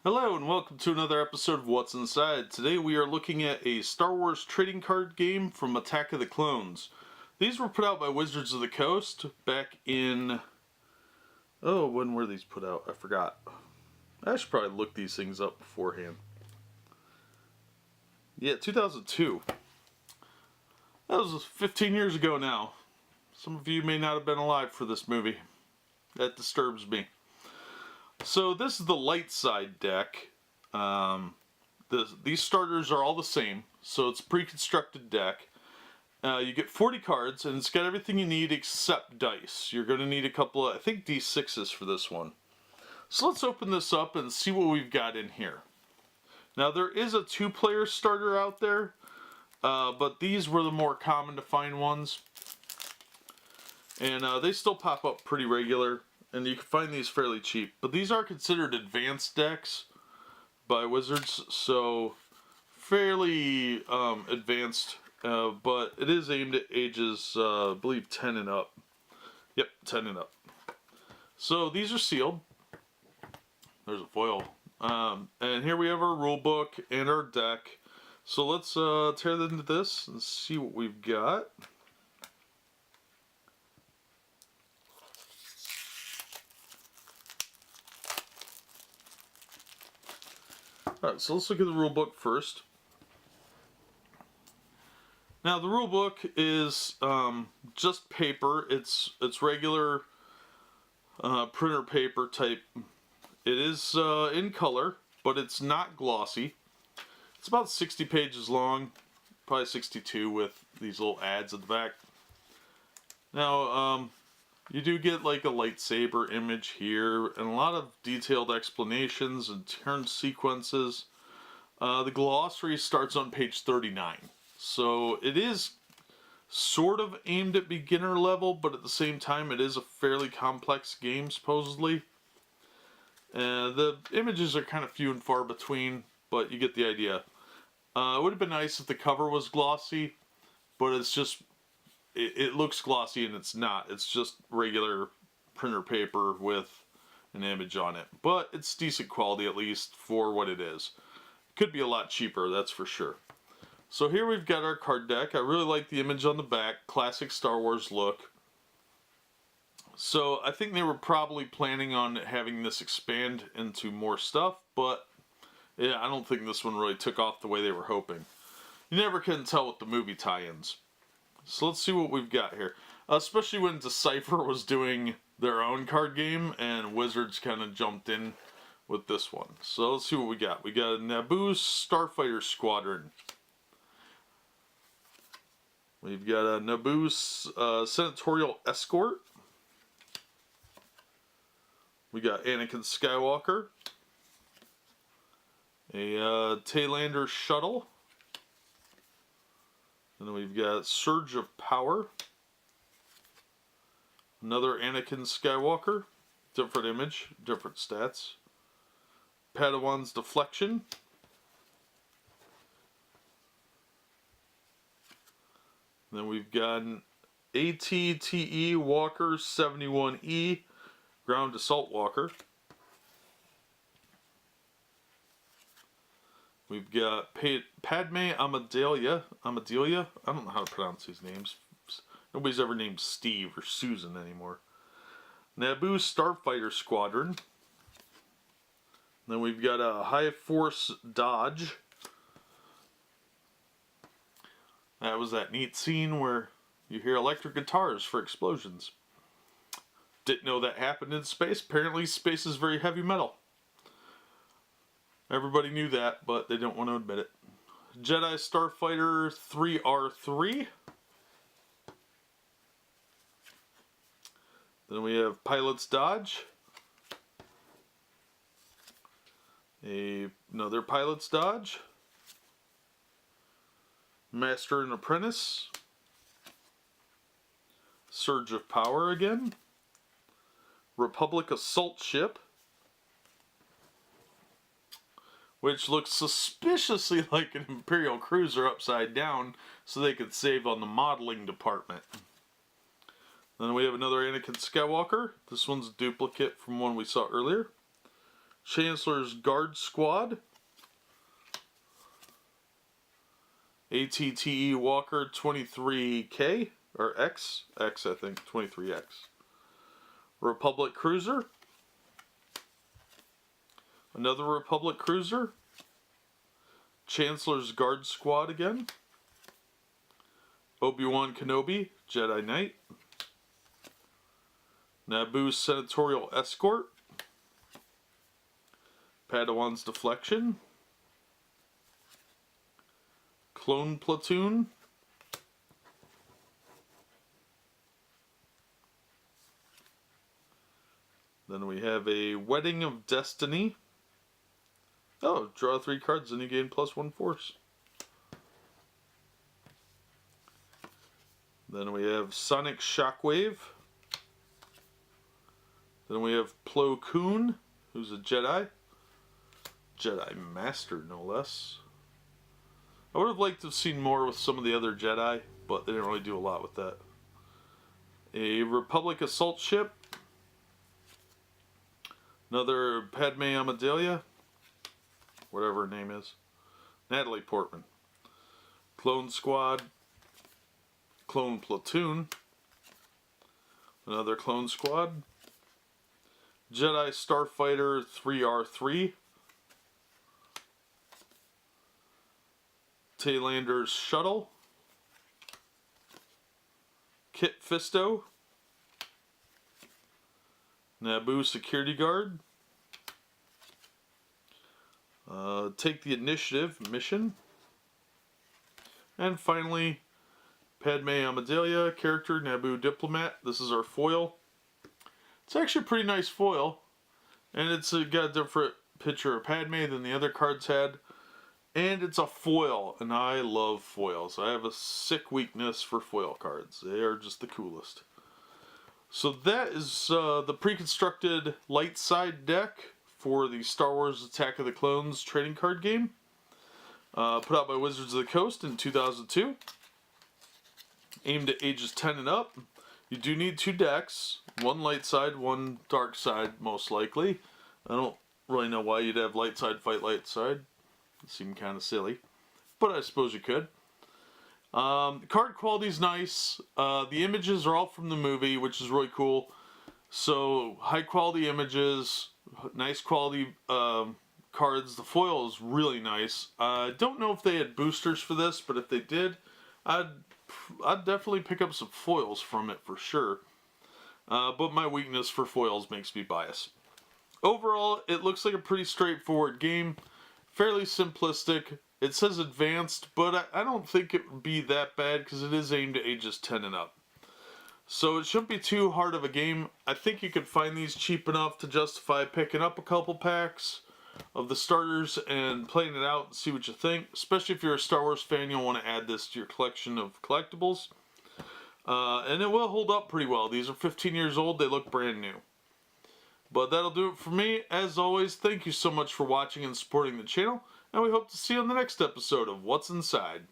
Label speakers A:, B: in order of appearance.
A: Hello and welcome to another episode of What's Inside. Today we are looking at a Star Wars trading card game from Attack of the Clones. These were put out by Wizards of the Coast back in... Oh, when were these put out? I forgot. I should probably look these things up beforehand. Yeah, 2002. That was 15 years ago now. Some of you may not have been alive for this movie. That disturbs me. So this is the light side deck. These starters are all the same, so it's a pre-constructed deck. You get 40 cards, and it's got everything you need except dice. You're going to need a couple of, I think, D6s for this one. So let's open this up and see what we've got in here. Now there is a 2-player starter out there, but these were the more common to find ones. And they still pop up pretty regular. And you can find these fairly cheap. But these are considered advanced decks by Wizards, so fairly advanced. But it is aimed at ages, I believe, 10 and up. Yep, 10 and up. So these are sealed. There's a foil. And here we have our rule book and our deck. So let's tear into this and see what we've got. Alright, so let's look at the rule book first. Now the rule book is just paper. It's regular printer paper type. It is in color, but it's not glossy. It's about 60 pages long, probably 62 with these little ads at the back. Now, you do get like a lightsaber image here, and a lot of detailed explanations and turn sequences. The glossary starts on page 39. So it is sort of aimed at beginner level, but at the same time it is a fairly complex game, supposedly. The images are kind of few and far between, but you get the idea. It would have been nice if the cover was glossy, but it's just... It looks glossy and it's not. It's just regular printer paper with an image on it. But it's decent quality, at least for what it is. Could be a lot cheaper, that's for sure. So here we've got our card deck. I really like the image on the back. Classic Star Wars look. So I think they were probably planning on having this expand into more stuff. But yeah, I don't think this one really took off the way they were hoping. You never can tell with the movie tie-ins. So let's see what we've got here. Especially when Decipher was doing their own card game and Wizards kind of jumped in with this one. So let's see what we got. We got a Naboo's Starfighter Squadron. We've got a Naboo's Senatorial Escort. We got Anakin Skywalker. A Taylander Shuttle. And then we've got Surge of Power. Another Anakin Skywalker. Different image, different stats. Padawan's Deflection. Then we've got an ATTE Walker 71E Ground Assault Walker. We've got Padme Amidala. I don't know how to pronounce these names. Nobody's ever named Steve or Susan anymore. Naboo's Starfighter Squadron. Then we've got a High Force Dodge. That was that neat scene where you hear electric guitars for explosions. Didn't know that happened in space. Apparently space is very heavy metal. Everybody knew that, but they don't want to admit it. Jedi Starfighter 3R3. Then we have Pilot's Dodge. Another Pilot's Dodge. Master and Apprentice. Surge of Power again. Republic Assault Ship. Which looks suspiciously like an Imperial cruiser upside down, so they could save on the modeling department. Then we have another Anakin Skywalker. This one's a duplicate from one we saw earlier. Chancellor's Guard Squad. ATTE Walker 23K, or X I think, 23X. Republic Cruiser. Another Republic Cruiser. Chancellor's Guard Squad again. Obi-Wan Kenobi, Jedi Knight. Naboo's Senatorial Escort. Padawan's Deflection. Clone Platoon. Then we have a Wedding of Destiny. Oh, draw 3 cards and you gain +1 force. Then we have Sonic Shockwave. Then we have Plo Koon, who's a Jedi. Jedi Master, no less. I would have liked to have seen more with some of the other Jedi, but they didn't really do a lot with that. A Republic Assault Ship. Another Padme Amidala. Whatever her name is. Natalie Portman. Clone Squad. Clone Platoon. Another Clone Squad. Jedi Starfighter 3R3. Taylander's Shuttle. Kit Fisto. Naboo Security Guard. Take the Initiative mission. And finally, Padme Amidala character, Naboo Diplomat. This is our foil. It's actually a pretty nice foil. And it's got a different picture of Padme than the other cards had. And it's a foil, and I love foils. I have a sick weakness for foil cards. They are just the coolest. So that is the pre-constructed light side deck for the Star Wars Attack of the Clones trading card game. Put out by Wizards of the Coast in 2002. Aimed at ages 10 and up. You do need 2 decks. One light side, one dark side, most likely. I don't really know why you'd have light side fight light side. It seemed kind of silly, but I suppose you could. Card quality is nice. The images are all from the movie, which is really cool. So high quality images, nice quality cards. The foil is really nice. I don't know if they had boosters for this, but if they did, I'd definitely pick up some foils from it for sure. But my weakness for foils makes me biased. Overall, it looks like a pretty straightforward game. Fairly simplistic. It says advanced, but I don't think it would be that bad because it is aimed at ages 10 and up. So it shouldn't be too hard of a game. I think you could find these cheap enough to justify picking up a couple packs of the starters and playing it out and see what you think. Especially if you're a Star Wars fan, you'll want to add this to your collection of collectibles. And it will hold up pretty well. These are 15 years old. They look brand new. But that'll do it for me. As always, thank you so much for watching and supporting the channel, and we hope to see you on the next episode of What's Inside.